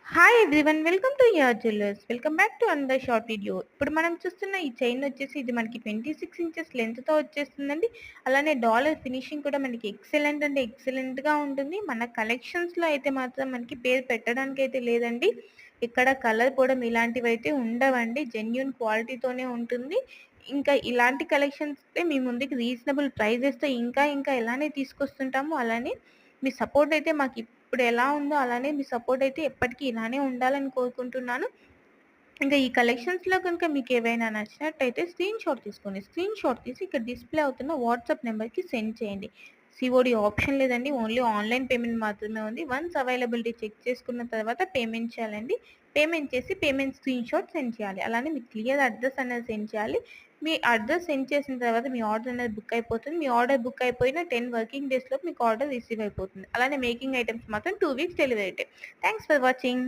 Hi everyone. Welcome to your jewellers. Welcome back to another short video. ఇప్పుడు మనం చూస్తున్న ఈ చైన్ వచ్చేసి ఇది మనకి 26 ఇంచెస్ లెంత్‌తో వచ్చేస్తుందండి. అలానే డాలర్ ఫినిషింగ్ కూడా మనకి ఎక్సలెంట్ అంటే ఎక్సలెంట్‌గా ఉంటుంది. మన కలెక్షన్స్‌లో అయితే మాత్రం మనకి పేరు పెట్టడానికైతే లేదండి. ఇక్కడ కలర్ పోవడం ఇలాంటివైతే ఉండవండి. జెన్యూన్ క్వాలిటీతోనే ఉంటుంది. ఇంకా ఇలాంటి కలెక్షన్సే మీ ముందుకి రీజనబుల్ ప్రైజెస్‌తో ఇంకా ఇలానే తీసుకొస్తుంటాము. అలానే మీ సపోర్ట్ అయితే ఇప్పుడు ఎలా ఉందో అలానే మీ సపోర్ట్ అయితే ఎప్పటికీ ఇలానే ఉండాలని కోరుకుంటున్నాను. ఇంకా ఈ కలెక్షన్స్‌లో కనుక మీకేవైనా నచ్చినట్టయితే స్క్రీన్‌షాట్ తీసుకోండి. స్క్రీన్‌షాట్ తీసి ఇక్కడ డిస్‌ప్లే అవుతున్న వాట్సాప్ నంబర్‌కి సెండ్ చేయండి. సీఓడీ ఆప్షన్ లేదండి. ఓన్లీ ఆన్‌లైన్ పేమెంట్ మాత్రమే ఉంది. వన్స్ అవైలబిలిటీ చెక్ చేసుకున్న తర్వాత పేమెంట్ చేయాలండి. పేమెంట్ చేసి పేమెంట్ స్క్రీన్‌షాట్ సెండ్ చేయాలి. అలానే మీ క్లియర్ అడ్రస్ అనేది సెండ్ చేయాలి. మీ అడ్రస్ సెండ్ చేసిన తర్వాత మీ ఆర్డర్ అనేది బుక్ అయిపోతుంది. మీ ఆర్డర్ బుక్ అయిపోయిన 10 వర్కింగ్ డేస్‌లోపు మీకు ఆర్డర్ రిసీవ్ అయిపోతుంది. అలానే మేకింగ్ ఐటెమ్స్ మాత్రం 2 weeks delivery time. Thanks for watching.